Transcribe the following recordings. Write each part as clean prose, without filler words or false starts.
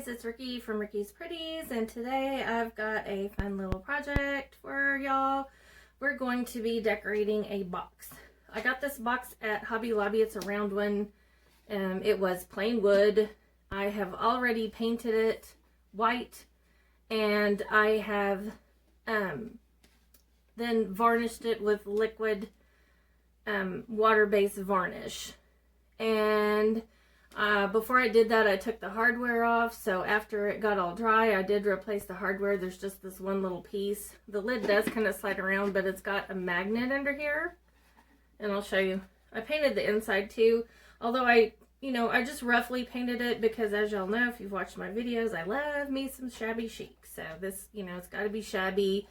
guys, it's Ricky from Ricky's Pretties, and today I've got a fun little project for y'all. We're going to be decorating a box. I got this box at Hobby Lobby. It's a round one. It was plain wood. I have already painted it white, and I have then varnished it with liquid water-based varnish. And before I did that, I took the hardware off. So after it got all dry, I did replace the hardware. There's just this one little piece. The lid does kind of slide around, but it's got a magnet under here. And I'll show you. I painted the inside too. Although I just roughly painted it because, as y'all know, if you've watched my videos, I love me some shabby chic. So this, it's got to be shabby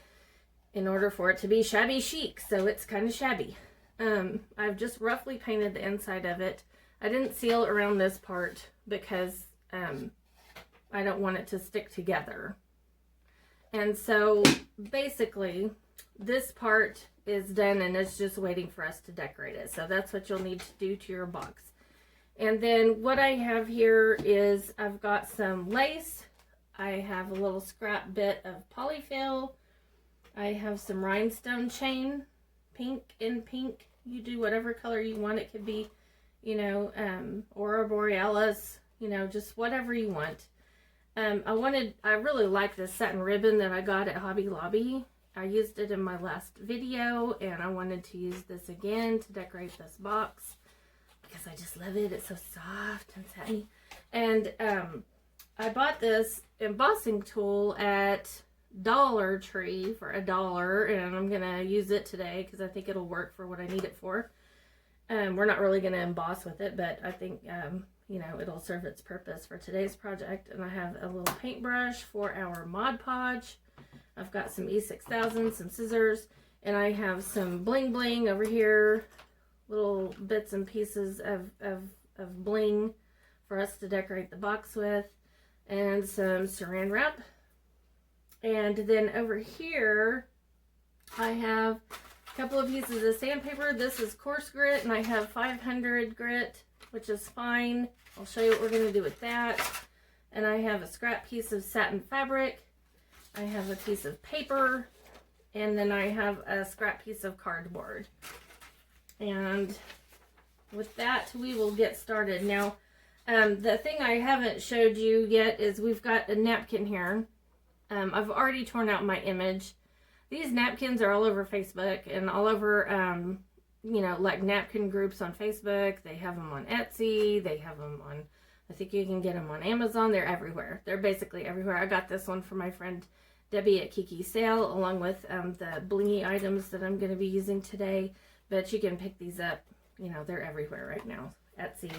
in order for it to be shabby chic. So it's kind of shabby. I've just roughly painted the inside of it. I didn't seal around this part because I don't want it to stick together. And so basically this part is done and it's just waiting for us to decorate it. So that's what you'll need to do to your box. And then what I have here is I've got some lace. I have a little scrap bit of polyfill. I have some rhinestone chain, pink and pink. You do whatever color you want. It could be Aurora Borealis, just whatever you want. I really like this satin ribbon that I got at Hobby Lobby. I used it in my last video, and I wanted to use this again to decorate this box because I just love it. It's so soft and satiny. And I bought this embossing tool at Dollar Tree for $1, and I'm gonna use it today because I think it'll work for what I need it for. We're not really going to emboss with it, but I think, it'll serve its purpose for today's project. And I have a little paintbrush for our Mod Podge. I've got some E6000, some scissors, and I have some bling bling over here, little bits and pieces of bling for us to decorate the box with, and some saran wrap. And then over here, I have a couple of pieces of sandpaper. This is coarse grit, and I have 500 grit, which is fine. I'll show you what we're going to do with that. And I have a scrap piece of satin fabric. I have a piece of paper, and then I have a scrap piece of cardboard. And with that, we will get started. Now, the thing I haven't showed you yet is we've got a napkin here. I've already torn out my image. These napkins are all over Facebook and all over, like napkin groups on Facebook. They have them on Etsy. They have them on, I think you can get them on Amazon. They're everywhere. They're basically everywhere. I got this one from my friend Debbie at Kiki's Sale, along with the blingy items that I'm going to be using today. But you can pick these up. They're everywhere right now. Etsy.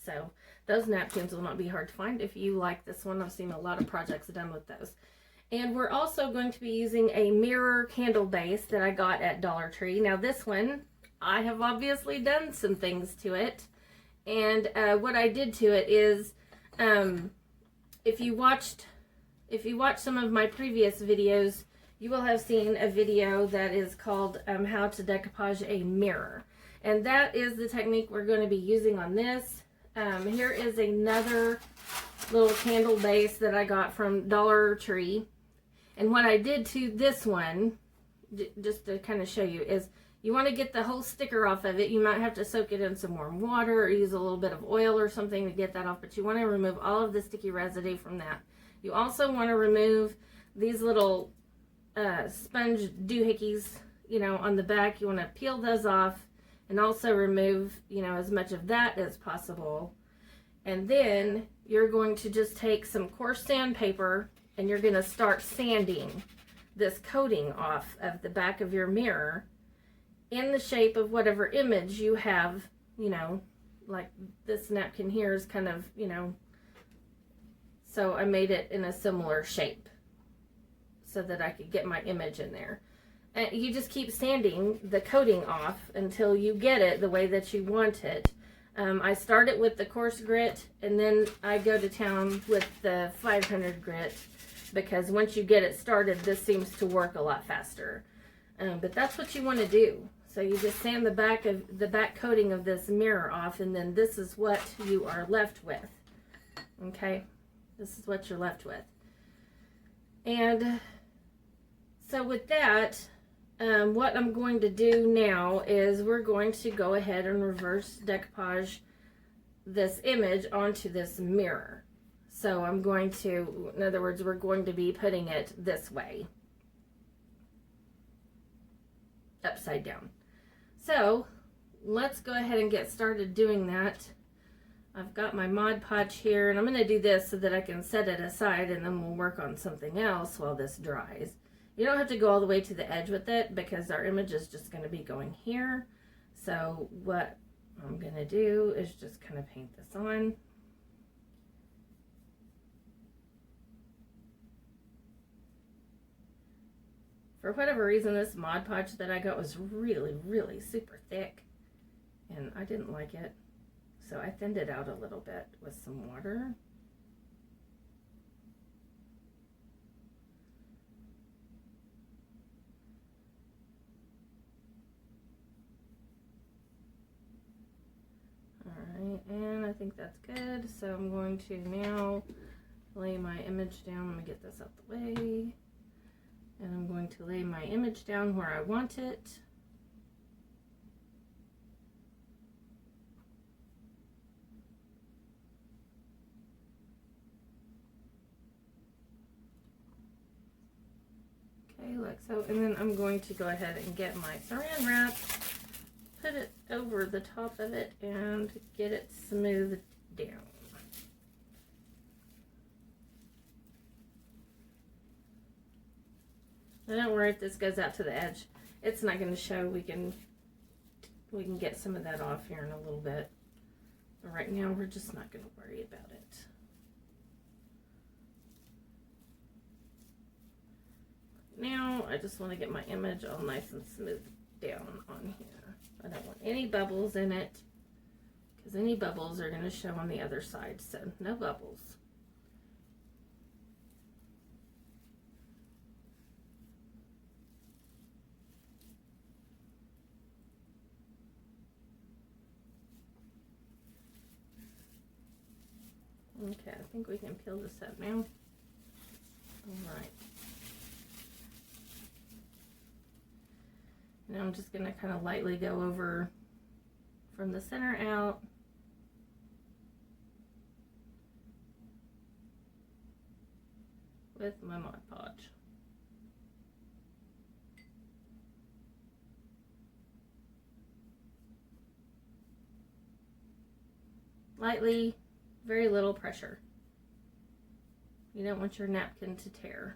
So those napkins will not be hard to find if you like this one. I've seen a lot of projects done with those. And we're also going to be using a mirror candle base that I got at Dollar Tree. Now this one, I have obviously done some things to it. And what I did to it is, if you watched some of my previous videos, you will have seen a video that is called how to decoupage a mirror. And that is the technique we're going to be using on this. Here is another little candle base that I got from Dollar Tree. And what I did to this one, just to kind of show you, is you want to get the whole sticker off of it. You might have to soak it in some warm water or use a little bit of oil or something to get that off, but you want to remove all of the sticky residue from that. You also want to remove these little sponge doohickeys, on the back. You want to peel those off and also remove, as much of that as possible. And then you're going to just take some coarse sandpaper and you're going to start sanding this coating off of the back of your mirror in the shape of whatever image you have, like this napkin here is kind of, so I made it in a similar shape so that I could get my image in there. And you just keep sanding the coating off until you get it the way that you want it. I start it with the coarse grit, and then I go to town with the 500 grit, because once you get it started, this seems to work a lot faster. But that's what you want to do. So you just sand the back coating of this mirror off, and then this is what you are left with. Okay, This is what you're left with. And so with that, what I'm going to do now is we're going to go ahead and reverse decoupage this image onto this mirror. So I'm going to, in other words, we're going to be putting it this way, upside down. So let's go ahead and get started doing that. I've got my Mod Podge here, and I'm going to do this so that I can set it aside, and then we'll work on something else while this dries. You don't have to go all the way to the edge with it because our image is just going to be going here. So what I'm going to do is just kind of paint this on. For whatever reason, this Mod Podge that I got was really, really super thick, and I didn't like it. So I thinned it out a little bit with some water. Alright, and I think that's good. So I'm going to now lay my image down. Let me get this out the way. And I'm going to lay my image down where I want it. Okay, like so. And then I'm going to go ahead and get my saran wrap, put it over the top of it, and get it smoothed down. Now don't worry if this goes out to the edge. It's not going to show. We can get some of that off here in a little bit. But right now we're just not going to worry about it. Now I just want to get my image all nice and smooth down on here. I don't want any bubbles in it because any bubbles are going to show on the other side. So no bubbles. Okay, I think we can peel this up now. All right. Now I'm just going to kind of lightly go over from the center out. With my Mod Podge. Lightly. Very little pressure. You don't want your napkin to tear.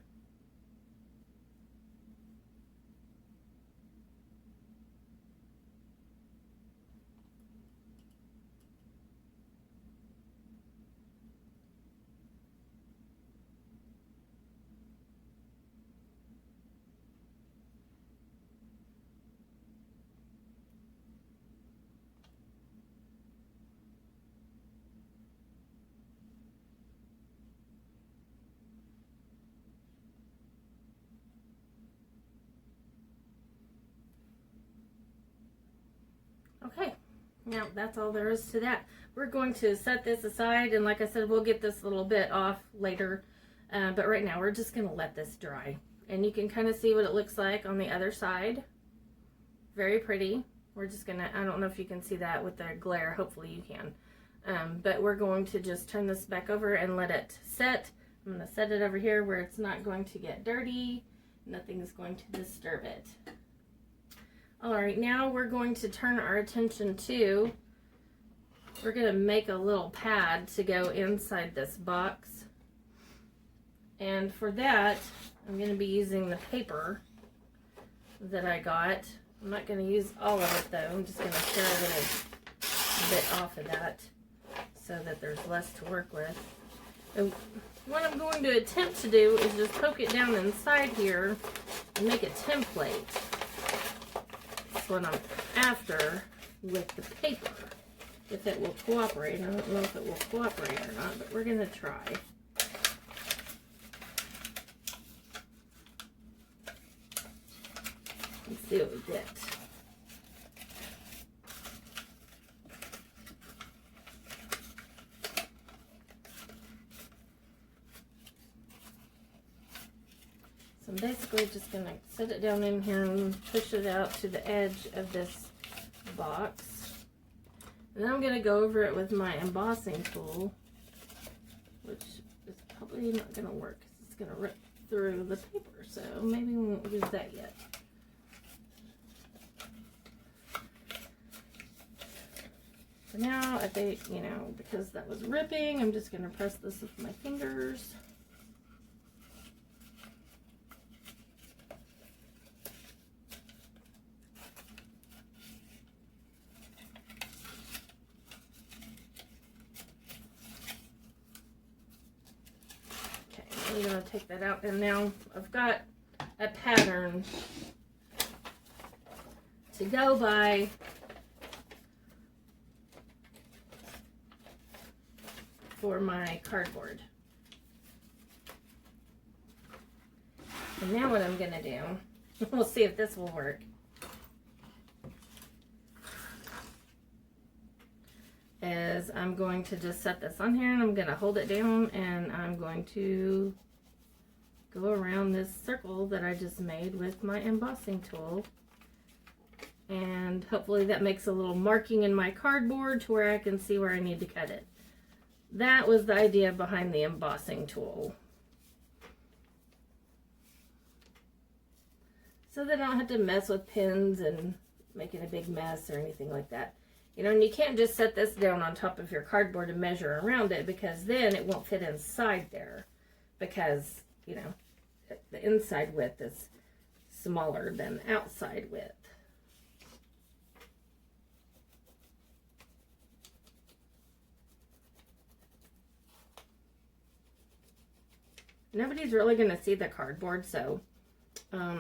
Okay, now that's all there is to that. We're going to set this aside, and like I said, we'll get this little bit off later, but right now we're just going to let this dry. And you can kind of see what it looks like on the other side. Very pretty. We're just going to, I don't know if you can see that with the glare, hopefully you can. But we're going to just turn this back over and let it set. I'm going to set it over here where it's not going to get dirty. Nothing is going to disturb it. Alright, now we're going to turn our attention to, we're going to make a little pad to go inside this box. And for that, I'm going to be using the paper that I got. I'm not going to use all of it though. I'm just going to tear a little bit off of that so that there's less to work with. And what I'm going to attempt to do is just poke it down inside here and make a template. That's what I'm after with the paper. If it will cooperate. I don't know if it will cooperate or not, but we're going to try. Let's see what we get. So I'm basically just going to set it down in here and push it out to the edge of this box. And then I'm going to go over it with my embossing tool, which is probably not going to work because it's going to rip through the paper. So maybe we won't use that yet. For now, I think, you know, because that was ripping, I'm just going to press this with my fingers. I'm going to take that out, and now I've got a pattern to go by for my cardboard. And now what I'm going to do, we'll see if this will work, is I'm going to just set this on here and I'm going to hold it down and I'm going to go around this circle that I just made with my embossing tool, and hopefully that makes a little marking in my cardboard to where I can see where I need to cut it. That was the idea behind the embossing tool, so that I don't have to mess with pins and making a big mess or anything like that. You know, and you can't just set this down on top of your cardboard and measure around it, because then it won't fit inside there, because, you know, the inside width is smaller than the outside width. Nobody's really going to see the cardboard, so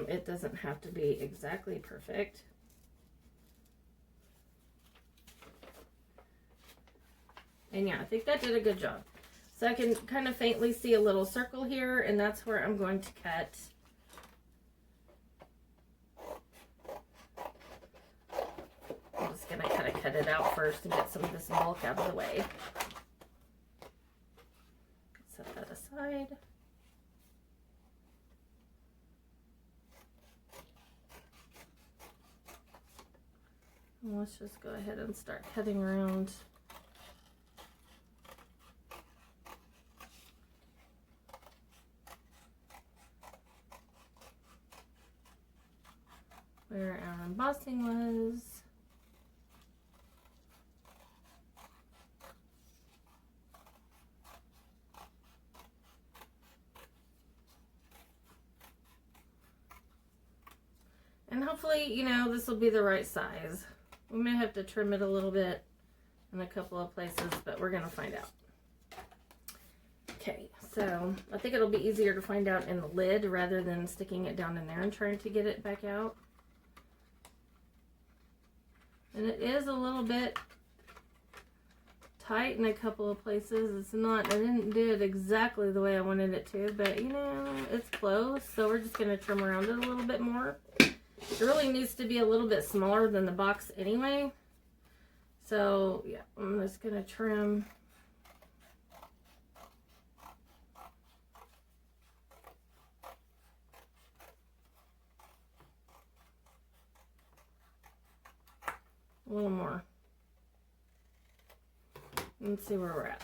it doesn't have to be exactly perfect. And yeah, I think that did a good job. So I can kind of faintly see a little circle here, and that's where I'm going to cut. I'm just going to kind of cut it out first and get some of this bulk out of the way. Set that aside. And let's just go ahead and start cutting around. Where our embossing was. And hopefully, you know, this will be the right size. We may have to trim it a little bit in a couple of places, but we're going to find out. Okay, so I think it'll be easier to find out in the lid rather than sticking it down in there and trying to get it back out. And it is a little bit tight in a couple of places. It's not, I didn't do it exactly the way I wanted it to, but you know, it's close. So we're just going to trim around it a little bit more. It really needs to be a little bit smaller than the box anyway. So yeah, I'm just going to trim. A little more. Let's see where we're at.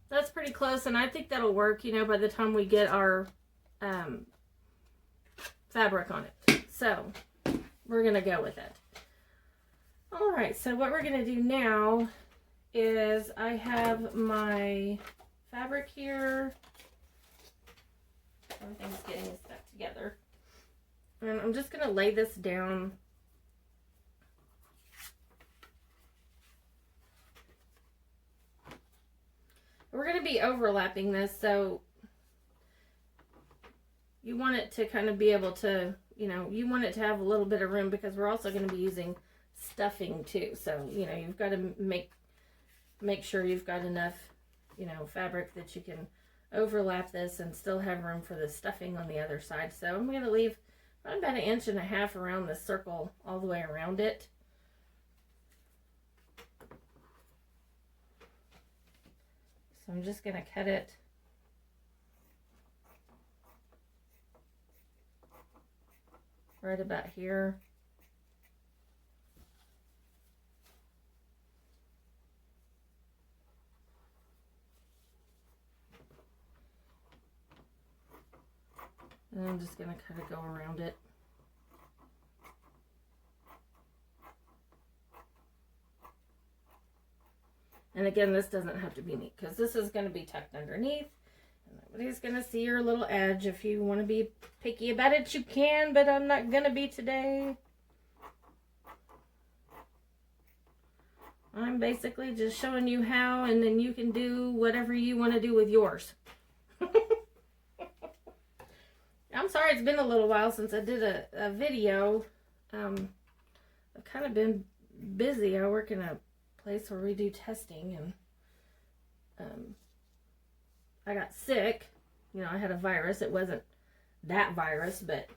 That's pretty close, and I think that'll work, you know, by the time we get our fabric on it. So we're gonna go with it. All right, so what we're gonna do now is I have my fabric here. Everything's getting stuck together. And I'm just going to lay this down. We're going to be overlapping this, so you want it to kind of be able to, you know, you want it to have a little bit of room, because we're also going to be using stuffing too. So, you know, you've got to make sure you've got enough, you know, fabric that you can overlap this and still have room for the stuffing on the other side. So I'm going to leave about 1.5 inches around the circle all the way around it. So I'm just going to cut it right about here. And I'm just going to kind of go around it. And again, this doesn't have to be neat because this is going to be tucked underneath. And nobody's going to see your little edge. If you want to be picky about it, you can, but I'm not going to be today. I'm basically just showing you how, and then you can do whatever you want to do with yours. I'm sorry it's been a little while since I did a video. I've kind of been busy. I work in a place where we do testing, and I got sick. You know, I had a virus. It wasn't that virus, but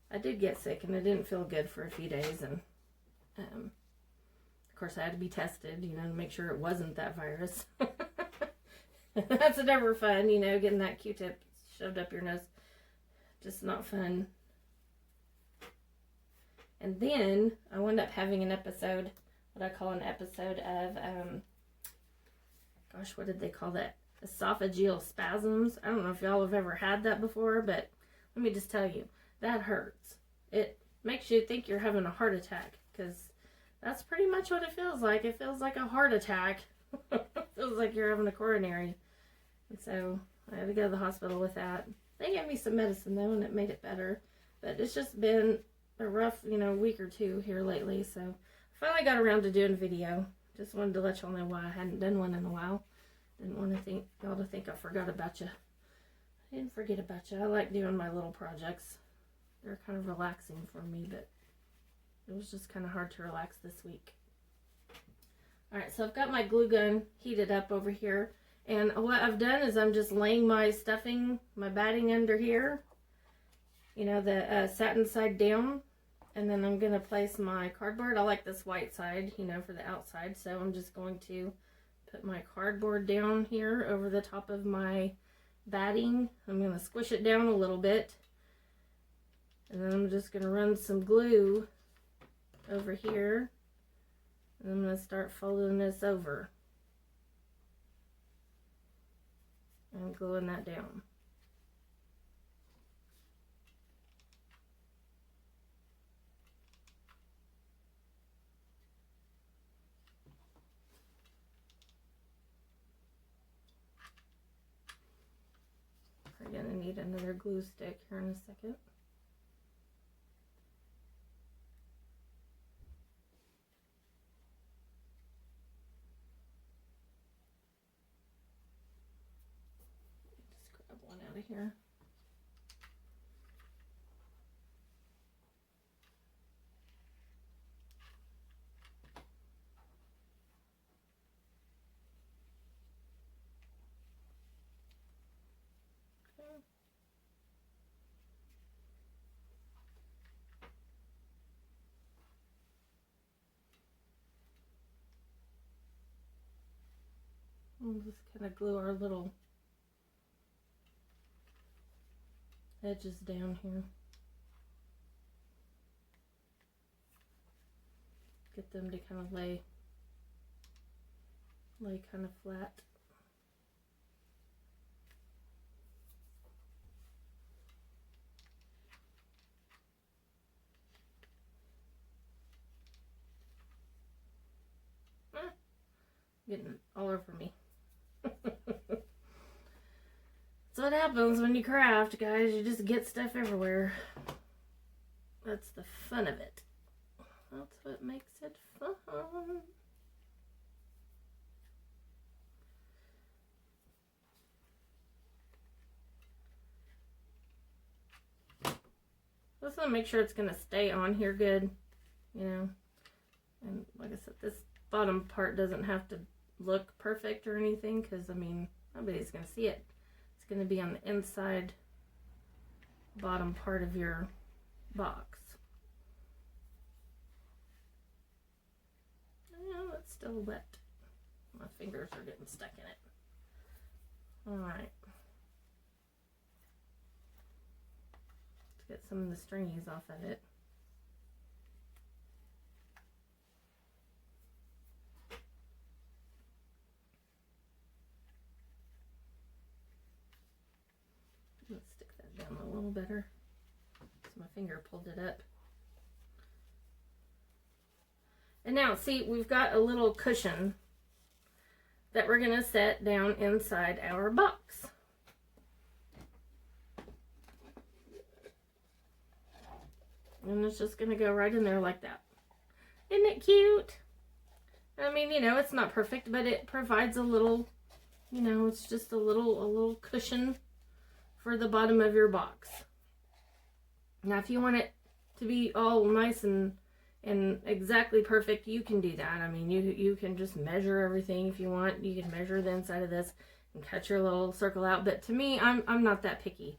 I did get sick, and I didn't feel good for a few days, and of course I had to be tested, you know, to make sure it wasn't that virus. That's never fun, you know, getting that Q-tip shoved up your nose. Just not fun. And then I wound up having an episode, what I call an episode of, gosh, what did they call that? Esophageal spasms. I don't know if y'all have ever had that before, but let me just tell you, that hurts. It makes you think you're having a heart attack, because that's pretty much what it feels like. It feels like a heart attack. It feels like you're having a coronary. And so I had to go to the hospital with that. They gave me some medicine though, and it made it better. But it's just been a rough, you know, week or two here lately. So I finally got around to doing a video. Just wanted to let y'all know why I hadn't done one in a while. Didn't want to y'all to think I forgot about you. I didn't forget about you. I like doing my little projects. They're kind of relaxing for me, but it was just kind of hard to relax this week. Alright, so I've got my glue gun heated up over here. And what I've done is I'm just laying my stuffing, my batting under here. You know, the satin side down. And then I'm going to place my cardboard. I like this white side, you know, for the outside. So I'm just going to put my cardboard down here over the top of my batting. I'm going to squish it down a little bit. And then I'm just going to run some glue over here, and I'm going to start folding this over and gluing that down. We're going to need another glue stick here in a second. Out of here. Okay. We'll just kind of glue our little edges down here. Get them to kind of lay kind of flat. Getting it all over me. That's what happens when you craft, guys. You just get stuff everywhere. That's the fun of it. That's what makes it fun. Just want to make sure it's going to stay on here good, you know. And like I said, this bottom part doesn't have to look perfect or anything, because, I mean, nobody's going to see it. It's going to be on the inside bottom part of your box. Oh, it's still wet. My fingers are getting stuck in it. All right. Let's get some of the stringies off of it. Let's stick that down a little better. So my finger pulled it up. And now, see, we've got a little cushion that we're going to set down inside our box. And it's just going to go right in there like that. Isn't it cute? I mean, you know, it's not perfect, but it provides a little, you know, it's just a little cushion for the bottom of your box. Now, if you want it to be all nice and exactly perfect, you can do that. I mean, you can just measure everything if you want. You can measure the inside of this and cut your little circle out. But to me, I'm not that picky.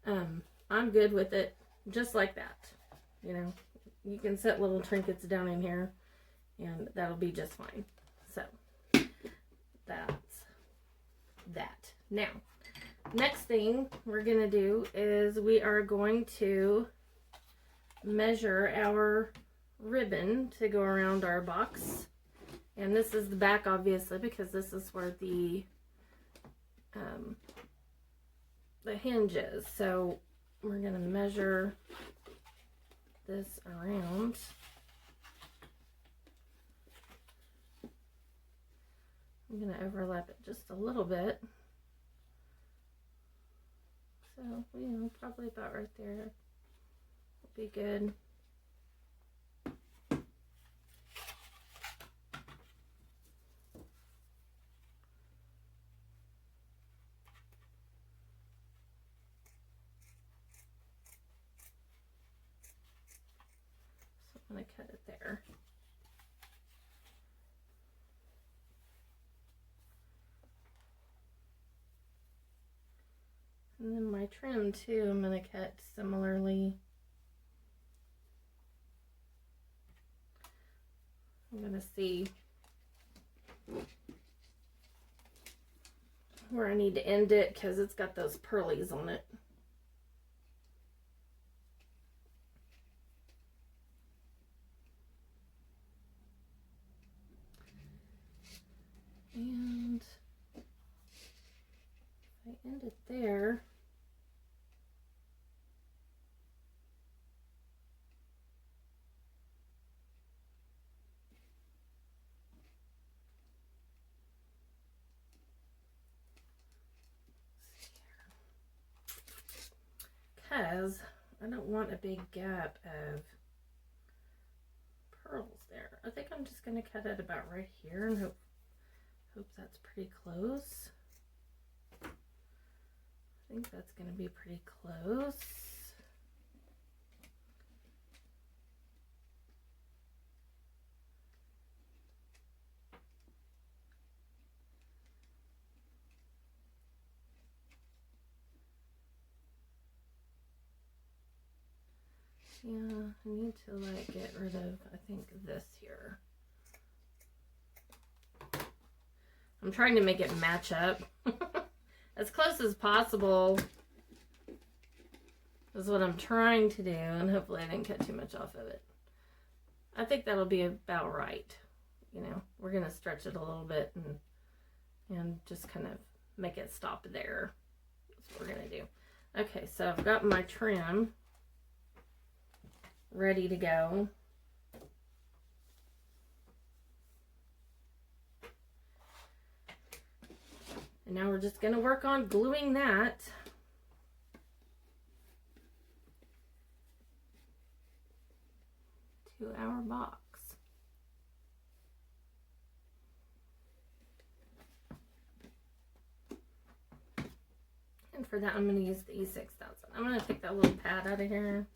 I'm good with it just like that. You know, you can set little trinkets down in here and that'll be just fine. So that's that. Now, next thing we're gonna do is we are going to measure our ribbon to go around our box. And this is the back, obviously, because this is where the hinge is. So we're gonna measure this around. I'm gonna overlap it just a little bit. So, you know, probably about right there will be good. I'm going to cut it there. And then my trim too, I'm going to cut similarly. I'm going to see where I need to end it because it's got those pearlies on it. And if I end it there, because I don't want a big gap of pearls there. I think I'm just going to cut it about right here and hope that's pretty close. I think that's going to be pretty close. Yeah, I need to like get rid of, I think, this here. I'm trying to make it match up as close as possible is what I'm trying to do, and hopefully I didn't cut too much off of it. I think that'll be about right. You know, we're gonna stretch it a little bit and just kind of make it stop there. That's what we're gonna do. Okay, so I've got my trim ready to go. And now we're just going to work on gluing that to our box. And for that, I'm going to use the E6000. I'm going to take that little pad out of here.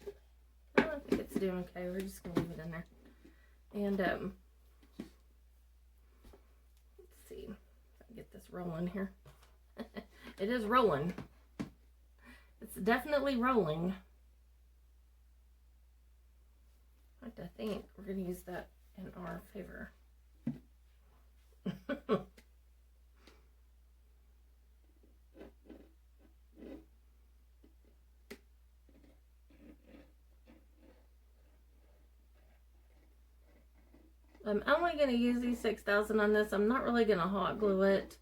I think it's doing okay. We're just going to leave it in there. And let's see if I can get this rolling here. It is rolling. It's definitely rolling. I think we're going to use that in our favor. I'm only going to use E6000 on this. I'm not really going to hot glue it,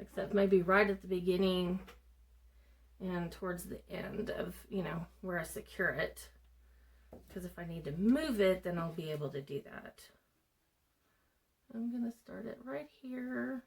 except maybe right at the beginning and towards the end of, you know, where I secure it. Because if I need to move it, then I'll be able to do that. I'm going to start it right here.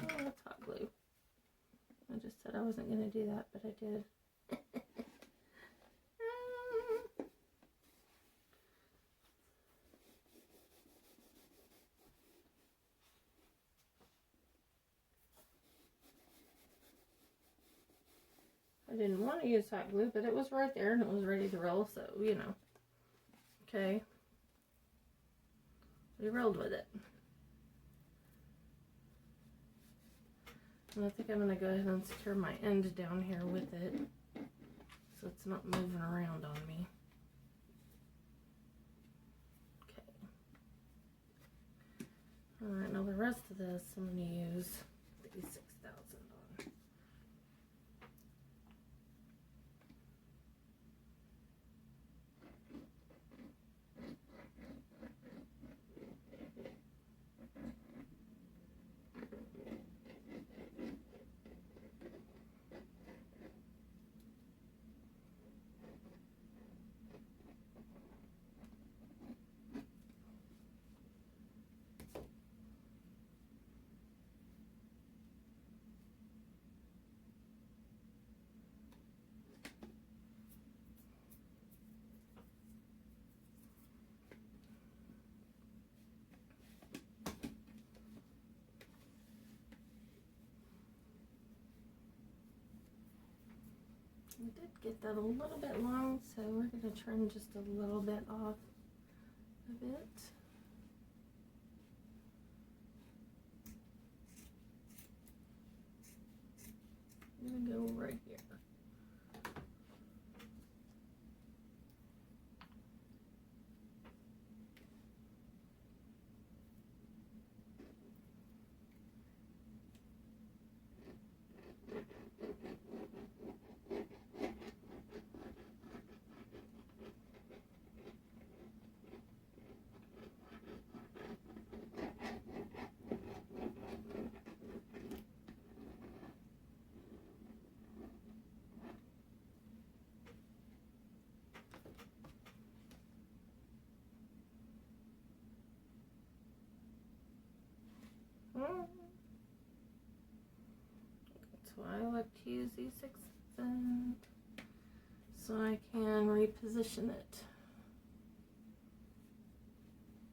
Oh, that's hot glue. I just said I wasn't going to do that, but I did. I didn't want to use hot glue, but it was right there and it was ready to roll, so, you know. Okay. We rolled with it. And I think I'm going to go ahead and secure my end down here with it, so it's not moving around on me. Okay. Alright, now the rest of this I'm going to use the E6000 on. We did get that a little bit long, so we're going to trim just a little bit off of it. I'm going to go right here. That's why I like to use E6000, so I can reposition it.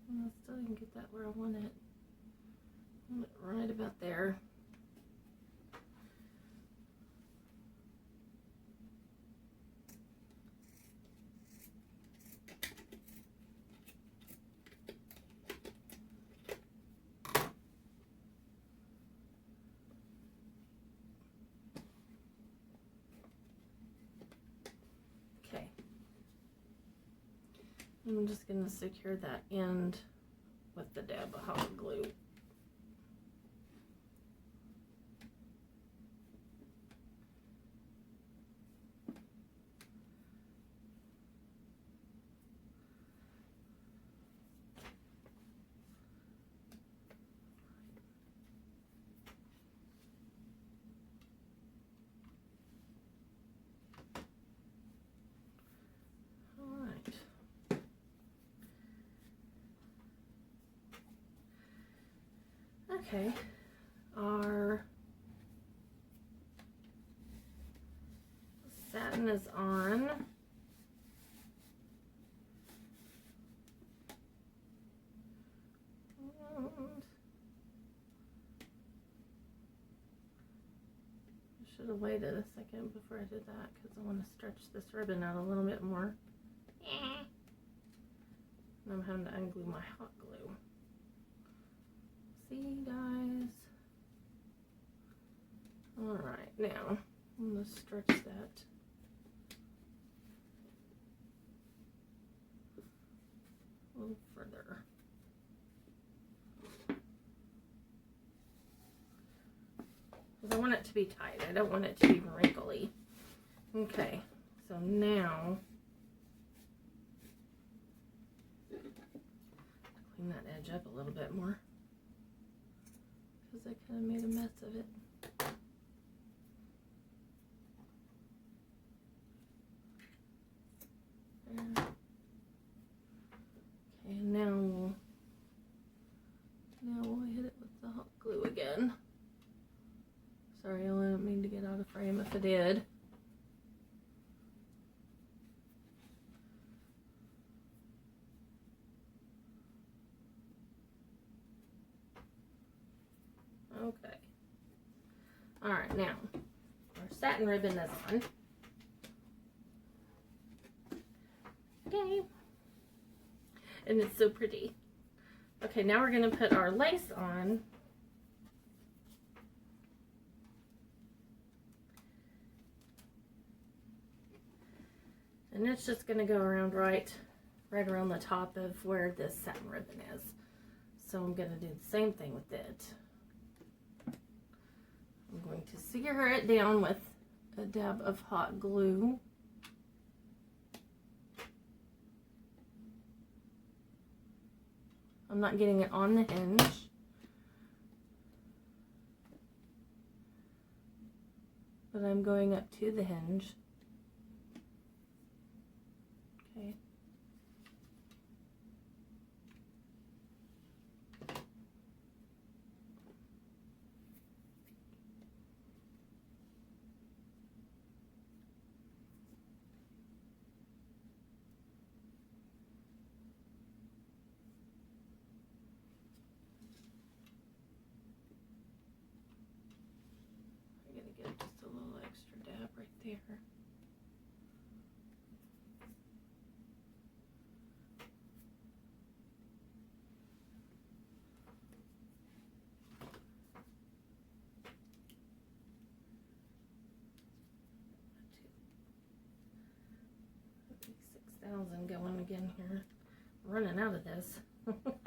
And I still can get that where I want it. I want it right about there. I'm just going to secure that end with the dab of hot glue. Okay, our satin is on. And I should have waited a second before I did that because I want to stretch this ribbon out a little bit more. And I'm having to unglue my hot glue. See, guys? now I'm going to stretch that. A little further. Because I want it to be tight. I don't want it to be wrinkly. Okay, so now clean that edge up a little bit more because I kind of made a mess of it. There. Okay, now we'll hit it with the hot glue again. Sorry, I didn't mean to get out of frame if I did. Okay. Alright, now our satin ribbon is on. Okay. And it's so pretty. Okay, now we're going to put our lace on. And it's just going to go around right around the top of where this satin ribbon is. So I'm going to do the same thing with it. I'm going to secure it down with a dab of hot glue. I'm not getting it on the hinge. But I'm going up to the hinge. Okay. I'm gonna get just a little extra dab right there. Going again here. I'm running out of this.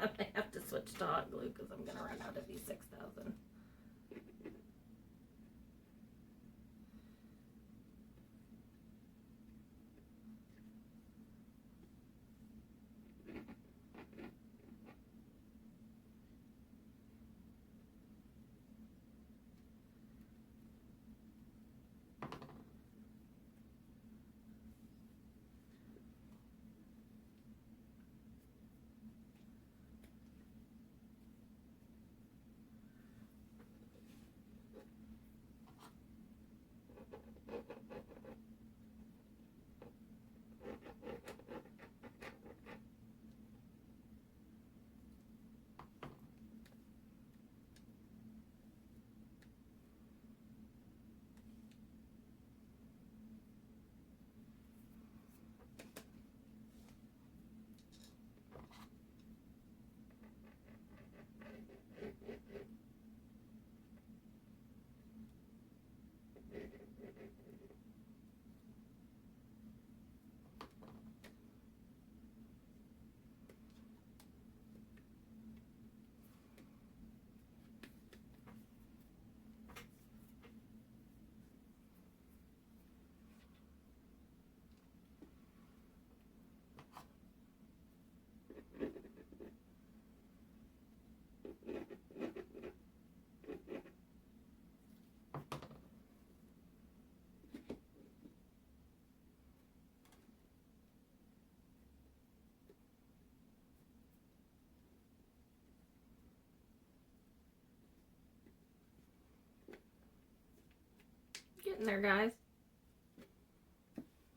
I may have to switch to hot glue because I'm going to run out of these 6,000. Getting there, guys.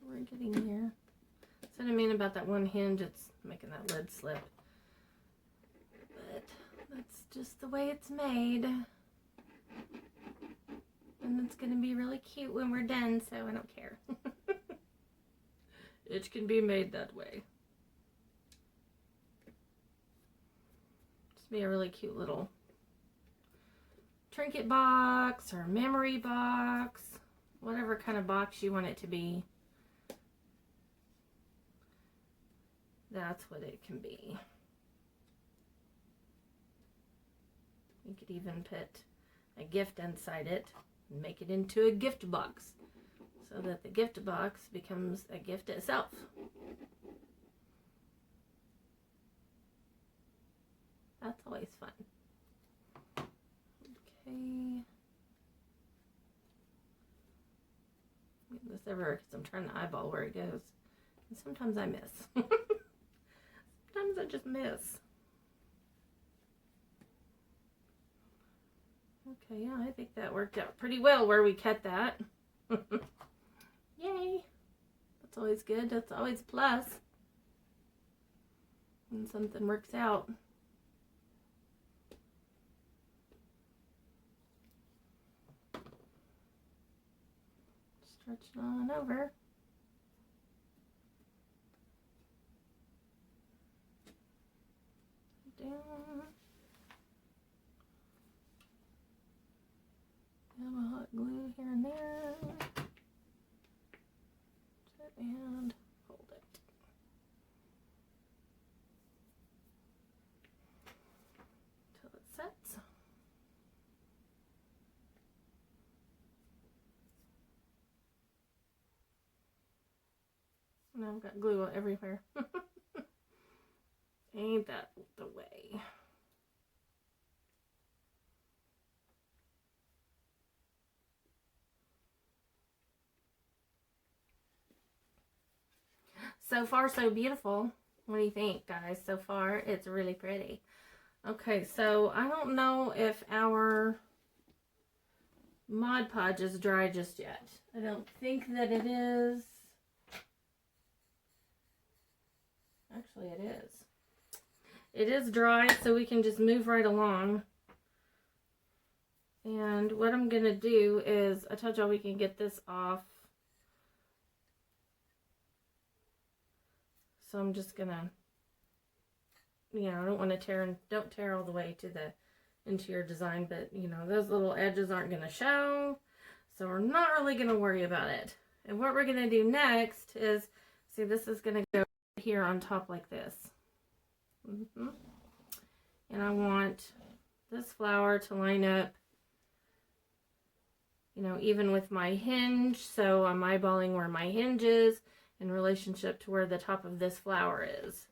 We're getting here. That's what I mean about that one hinge. It's making that lid slip. But that's just the way it's made. And it's going to be really cute when we're done, so I don't care. It can be made that way. Just be a really cute little Trinket box or memory box, whatever kind of box you want it to be. That's what it can be. You could even put a gift inside it and make it into a gift box so that the gift box becomes a gift itself. That's always fun. Okay. Move this over because I'm trying to eyeball where it goes. And sometimes I miss. Sometimes I just miss. Okay, yeah, I think that worked out pretty well where we cut that. Yay! That's always good. That's always a plus when something works out. Stretch it on over. Down. Have a hot glue here and there. And hold it. Till it sets. Now I've got glue everywhere. Ain't that the way? So far, so beautiful. What do you think, guys? So far, it's really pretty. Okay, so I don't know if our Mod Podge is dry just yet. I don't think that it is. Actually, it is. It is dry, so we can just move right along. And what I'm going to do is, I told y'all we can get this off. So I'm just going to, I don't want to tear, don't tear all the way to the interior design, but, those little edges aren't going to show. So we're not really going to worry about it. And what we're going to do next is, see, this is going to go here on top like this. And I want this flower to line up, even with my hinge. So I'm eyeballing where my hinge is in relationship to where the top of this flower is.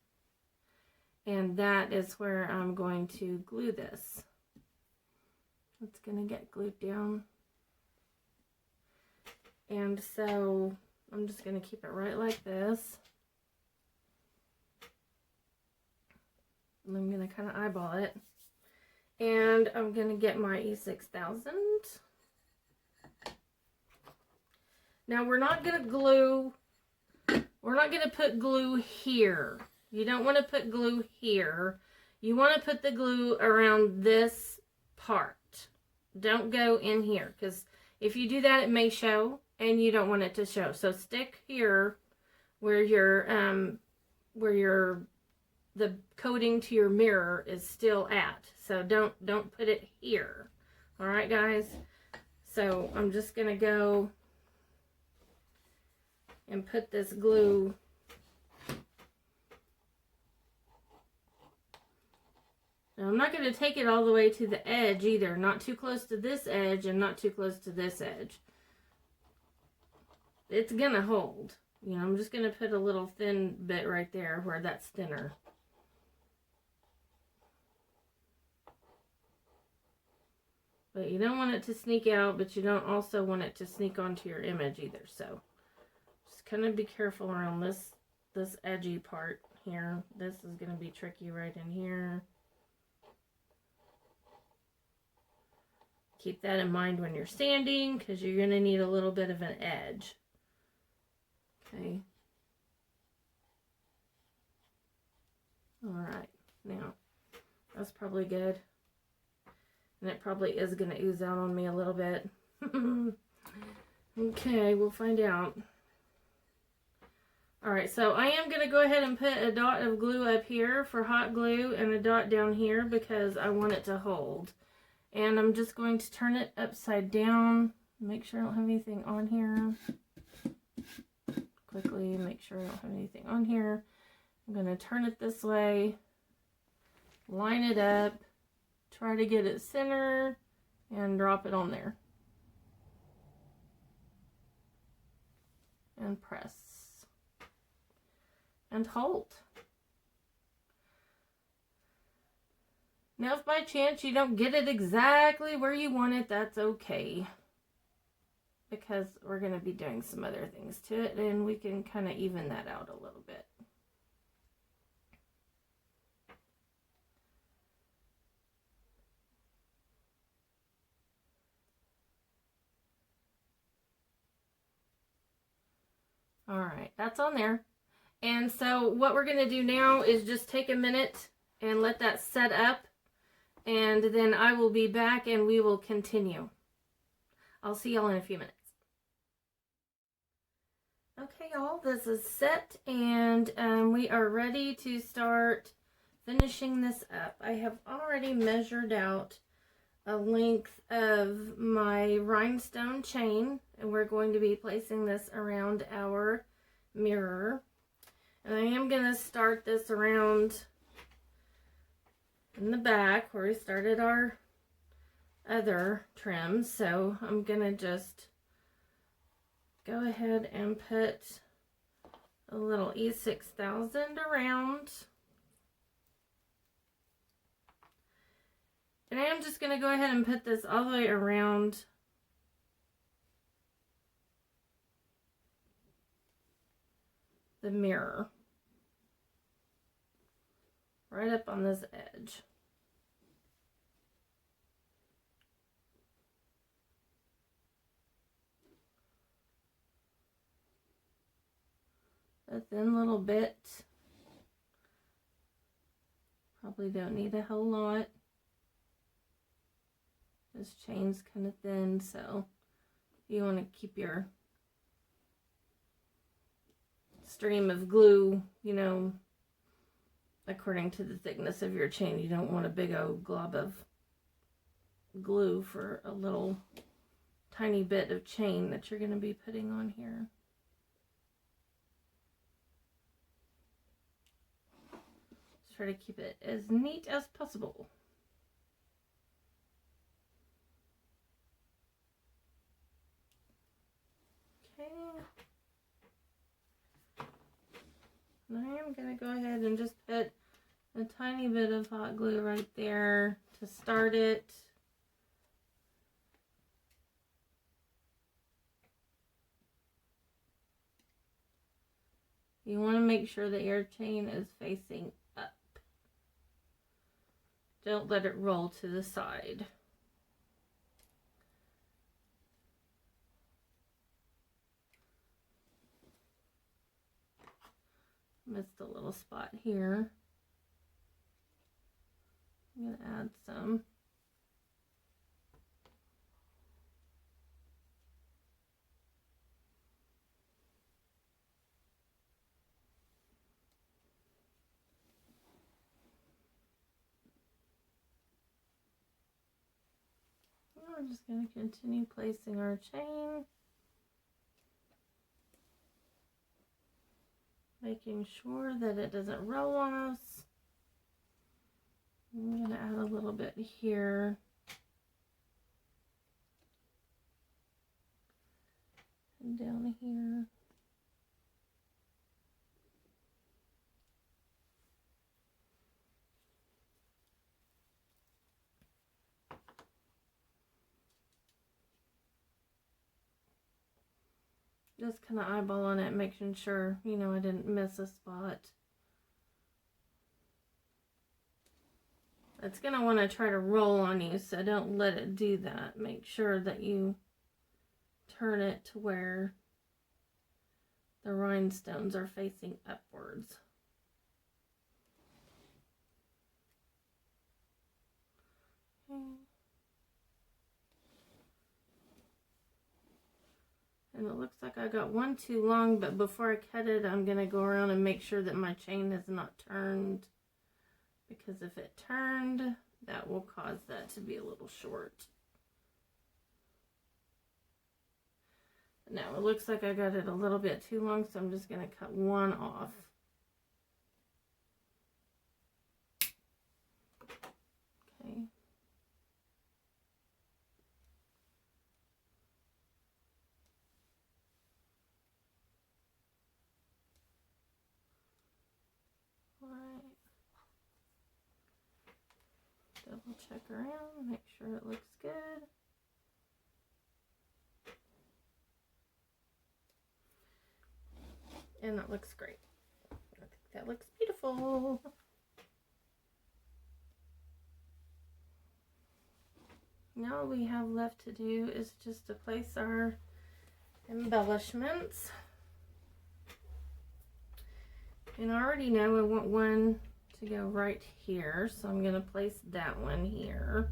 And that is where I'm going to glue this. It's going to get glued down. And so I'm just going to keep it right like this. And I'm going to kind of eyeball it. And I'm going to get my E6000. Now we're not going to glue, we're not going to put glue here. You don't want to put glue here. You want to put the glue around this part. Don't go in here, because if you do that, it may show, and you don't want it to show. So stick here where the coating to your mirror is still at. So don't put it here. All right, guys. So I'm just gonna go and put this glue now. I'm not going to take it all the way to the edge either. Not too close to this edge and not too close to this edge. It's going to hold. I'm just going to put a little thin bit right there where that's thinner. But you don't want it to sneak out, but you don't also want it to sneak onto your image either. So just kind of be careful around this edgy part here. This is going to be tricky right in here. Keep that in mind when you're sanding, because you're going to need a little bit of an edge. Okay. Alright. Now, that's probably good. And it probably is going to ooze out on me a little bit. Okay, we'll find out. Alright, so I am going to go ahead and put a dot of glue up here for hot glue and a dot down here because I want it to hold. And I'm just going to turn it upside down. Make sure I don't have anything on here. Quickly make sure I don't have anything on here. I'm going to turn it this way. Line it up. Try to get it center. And drop it on there. And press. And hold. Now if by chance you don't get it exactly where you want it, that's okay. Because we're going to be doing some other things to it and we can kind of even that out a little bit. Alright, that's on there. And so what we're going to do now is just take a minute and let that set up. And then I will be back and we will continue. I'll see y'all in a few minutes. Okay, y'all, this is set and we are ready to start finishing this up. I have already measured out a length of my rhinestone chain, and we're going to be placing this around our mirror. And I am going to start this around in the back where we started our other trim. So I'm going to just go ahead and put a little E6000 around. And I am just going to go ahead and put this all the way around the mirror. Right up on this edge. A thin little bit. Probably don't need a whole lot. This chain's kind of thin, so you want to keep your stream of glue, you know, according to the thickness of your chain. You don't want a big old glob of glue for a little tiny bit of chain that you're going to be putting on here. Just try to keep it as neat as possible. Okay. And I am going to go ahead and just put a tiny bit of hot glue right there to start it. You want to make sure that your chain is facing up. Don't let it roll to the side. Missed a little spot here. I'm going to add some. We're just going to continue placing our chain. Making sure that it doesn't roll on us. I'm going to add a little bit here. And down here. Just kind of eyeballing it, making sure, you know, I didn't miss a spot. It's going to want to try to roll on you, so don't let it do that. Make sure that you turn it to where the rhinestones are facing upwards. Okay. And it looks like I got one too long, but before I cut it, I'm going to go around and make sure that my chain has not turned. Because if it turned, that will cause that to be a little short. Now it looks like I got it a little bit too long, so I'm just going to cut one off. Okay. Right. Double check around, make sure it looks good. And that looks great. I think that looks beautiful. Now all we have left to do is just to place our embellishments. And I already know I want one to go right here, so I'm going to place that one here.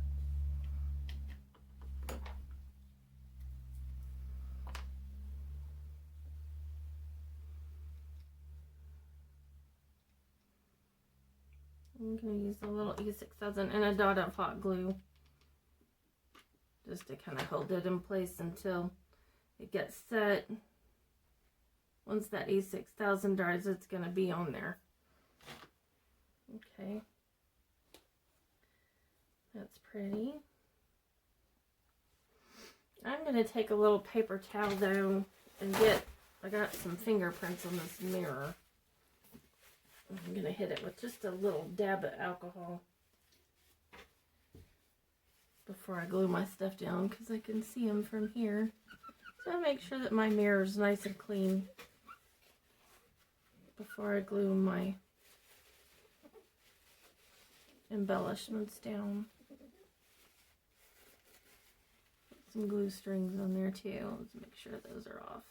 I'm going to use a little E6000 and a dot of hot glue just to kind of hold it in place until it gets set. Once that E6000 dries, it's going to be on there. Okay. That's pretty. I'm going to take a little paper towel though and I got some fingerprints on this mirror. I'm going to hit it with just a little dab of alcohol before I glue my stuff down because I can see them from here. So I make sure that my mirror is nice and clean before I glue my embellishments down. Put some glue strings on there too. Let's make sure those are off.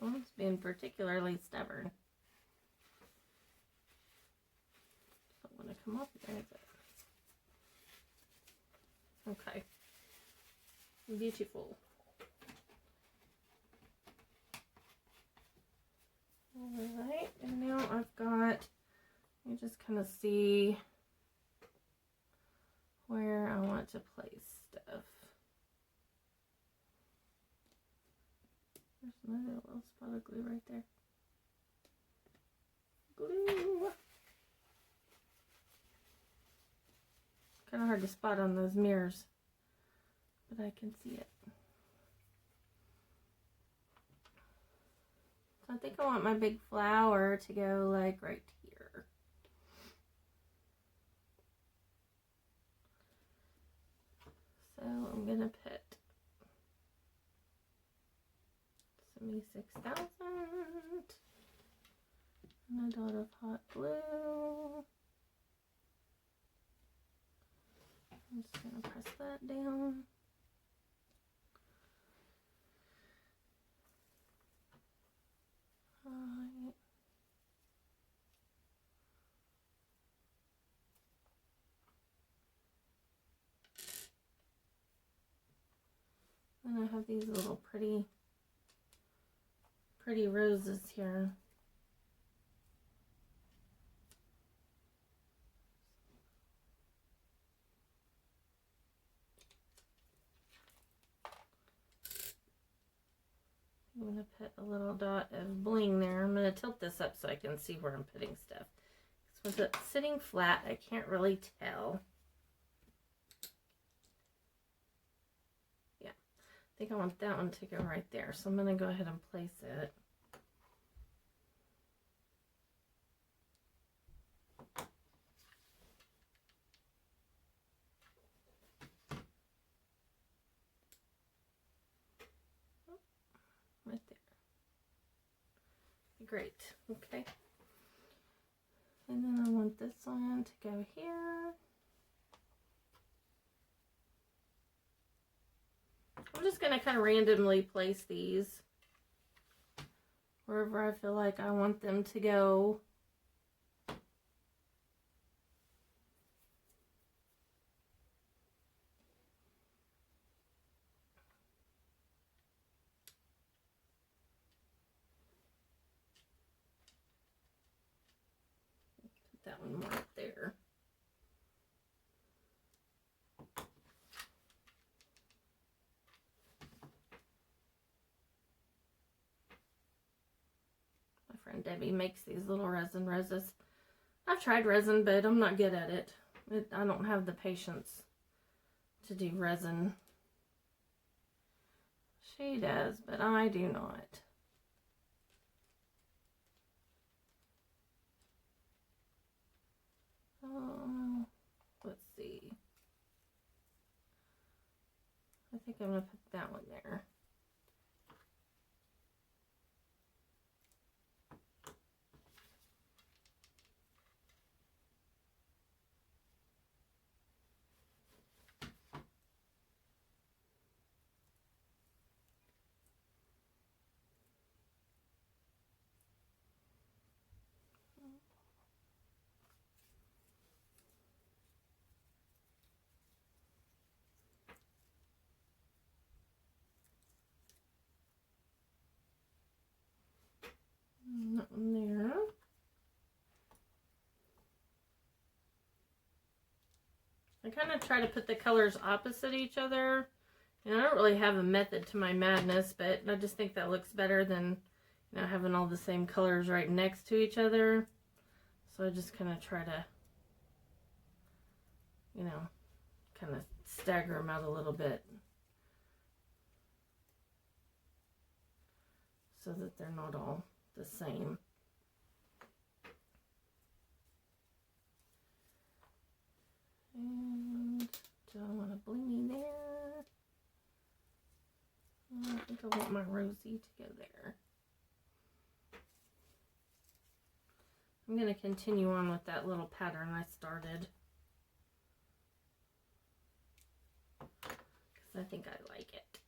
Oh, it's being particularly stubborn. Don't want to come up there. Okay. Beautiful. Alright, and now I've got, let me just kind of see where I want to place stuff. There's another little spot of glue right there. Glue! Kind of hard to spot on those mirrors, but I can see it. So I think I want my big flower to go like right here. So I'm going to put some E6000 and a dot of hot glue. I'm just going to press that down. Right. And I have these little pretty roses here. I'm going to put a little dot of bling there. I'm going to tilt this up so I can see where I'm putting stuff. With it sitting flat, I can't really tell. Yeah, I think I want that one to go right there. So I'm going to go ahead and place it. Right there. Great. Okay. And then I want this one to go here. I'm just going to kind of randomly place these wherever I feel like I want them to go. That one more up there. friend Debbie makes these little resin roses. I've tried resin, but I'm not good at it. I don't have the patience to do resin. She does, but I do not. Let's see. I think I'm going to put that one there. That one there. I kind of try to put the colors opposite each other. And I don't really have a method to my madness, but I just think that looks better than, you know, having all the same colors right next to each other. So I just kind of try to, you know, kind of stagger them out a little bit so that they're not all the same. And do I want a blingy there? I think I want my rosy to go there. I'm going to continue on with that little pattern I started, because I think I like it.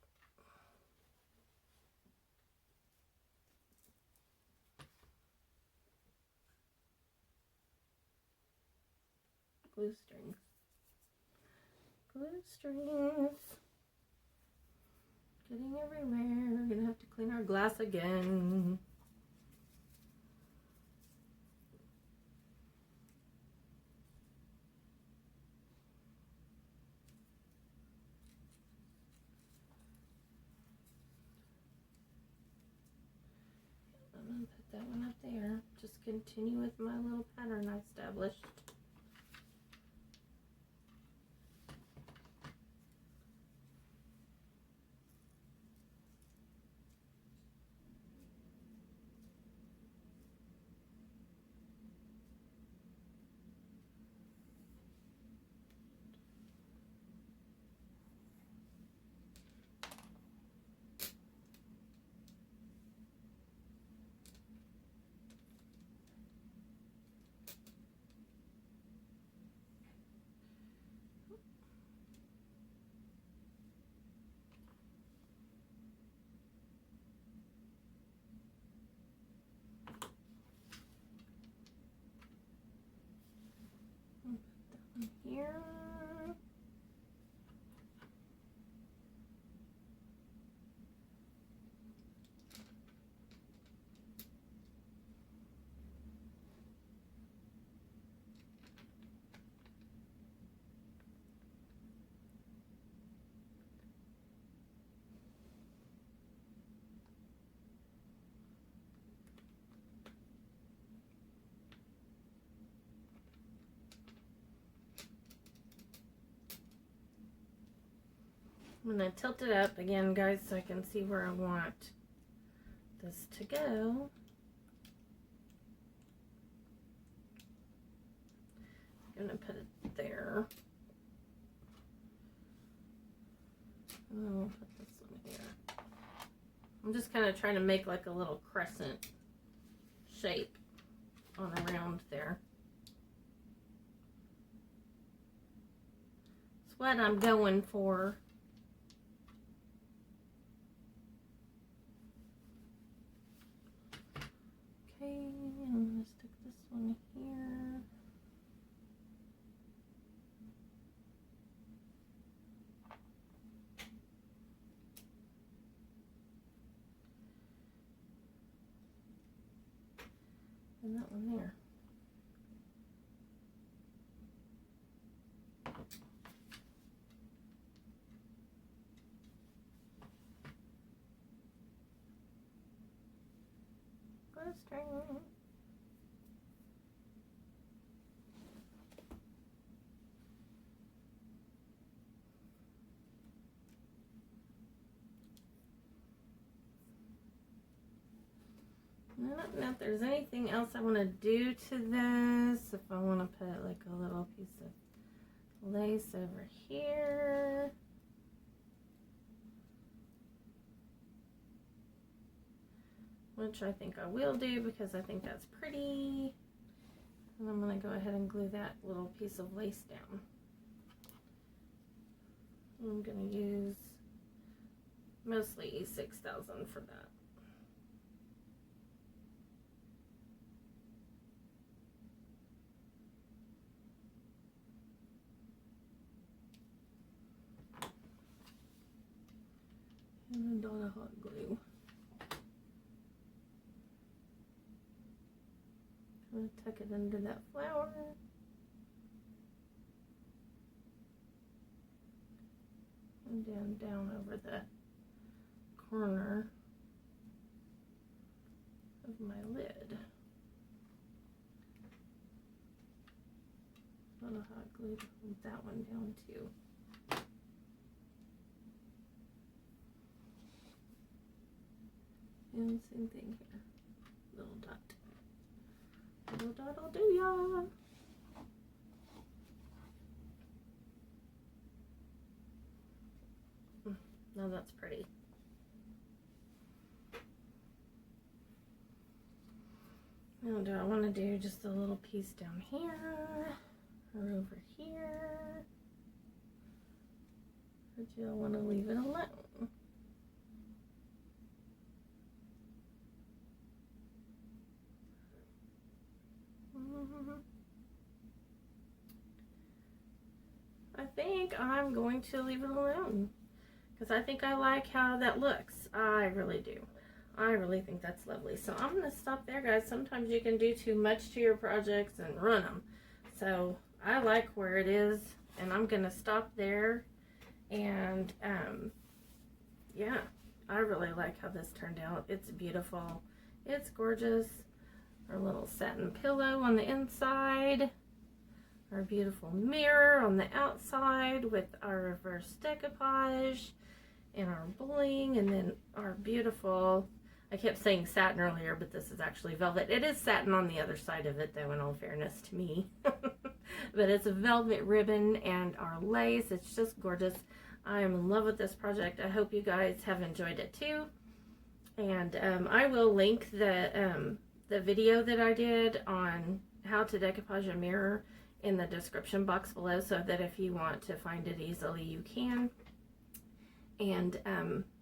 Glue strings. Glue strings. Getting everywhere. We're going to have to clean our glass again. I'm going to put that one up there. Just continue with my little pattern I established. Here. I'm going to tilt it up again, guys, so I can see where I want this to go. I'm going to put it there. And then we'll put this one here. I'm just kind of trying to make like a little crescent shape on around there. That's what I'm going for. Okay, I'm going to stick this one here. And that one there. upholstering. I don't know if there's anything else I want to do to this. If I want to put like a little piece of lace over here. Which I think I will do because I think that's pretty. And I'm going to go ahead and glue that little piece of lace down. I'm going to use mostly 6000 for that. And a dot of hot glue. I'm going to tuck it under that flower. And down over the corner of my lid. A lot of hot glue to hold that one down too. And same thing here. Little dot. Little dot will do ya. Now that's pretty. Now do I want to do just a little piece down here or over here? Or do I want to leave it alone? I think I'm going to leave it alone because I think I like how that looks. I really do. I really think that's lovely. So I'm going to stop there, guys. Sometimes you can do too much to your projects and ruin them. So I like where it is, and I'm going to stop there. And yeah, I really like how this turned out. It's beautiful. It's gorgeous. Our little satin pillow on the inside. Our beautiful mirror on the outside with our reverse decoupage and our bling, and then our beautiful, I kept saying satin earlier, but this is actually velvet. It is satin on the other side of it though, in all fairness to me. But it's a velvet ribbon and our lace. It's just gorgeous. I am in love with this project. I hope you guys have enjoyed it too. And I will link the video that I did on how to decoupage a mirror in the description box below, so that if you want to find it easily, you can. And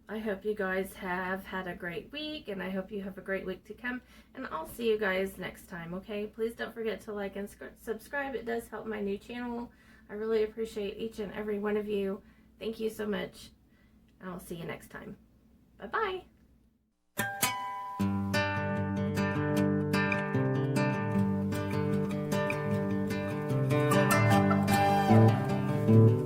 I hope you guys have had a great week, and I hope you have a great week to come, and I'll see you guys next time. Okay, please don't forget to like and subscribe. It does help my new channel. I really appreciate each and every one of you. Thank you so much, and I'll see you next time. Bye bye. Thank you.